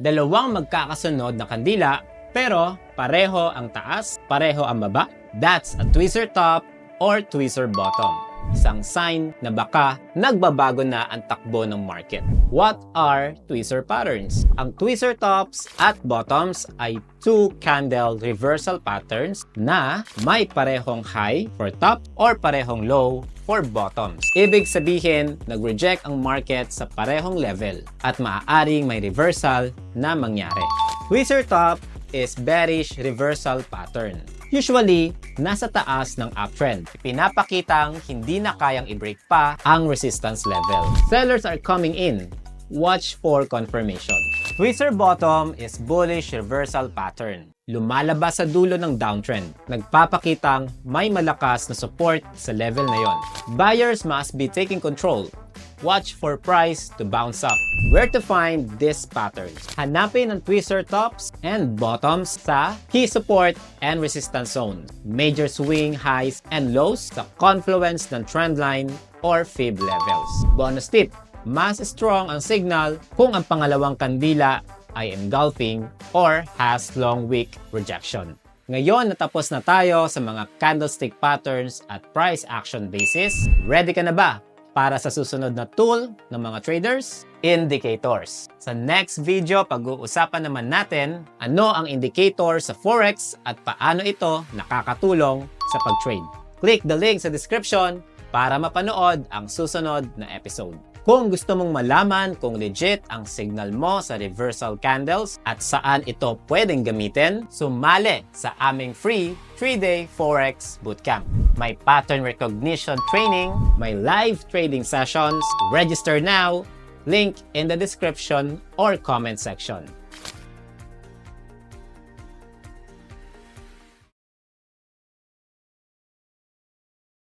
Dalawang magkakasunod na kandila pero pareho ang taas, pareho ang baba. That's a tweezer top or tweezer bottom. Isang sign na baka nagbabago na ang takbo ng market. What are tweezer patterns? Ang tweezer tops at bottoms ay two candle reversal patterns na may parehong high for top or parehong low for bottoms. Ibig sabihin, nag-reject ang market sa parehong level at maaaring may reversal na mangyari. Tweezer top is bearish reversal pattern. Usually, nasa taas ng uptrend. Pinapakitang hindi na kayang i-break pa ang resistance level. Sellers are coming in. Watch for confirmation. Tweezer bottom is bullish reversal pattern. Lumalabas sa dulo ng downtrend. Nagpapakitang may malakas na support sa level na yon. Buyers must be taking control. Watch for price to bounce up. Where to find these patterns? Hanapin ang tweezer tops and bottoms sa key support and resistance zones, major swing highs and lows sa confluence ng trendline or fib levels. Bonus tip, mas strong ang signal kung ang pangalawang kandila ay engulfing or has long wick rejection. Ngayon, natapos na tayo sa mga candlestick patterns at price action basis. Ready ka na ba para sa susunod na tool ng mga traders? Indicators. Sa next video, pag-uusapan naman natin ano ang indicator sa Forex at paano ito nakakatulong sa pag-trade. Click the link sa description para mapanood ang susunod na episode. Kung gusto mong malaman kung legit ang signal mo sa reversal candles at saan ito pwedeng gamitin, sumali sa aming free 3-day Forex Bootcamp. May pattern recognition training, may live trading sessions. Register now. Link in the description or comment section.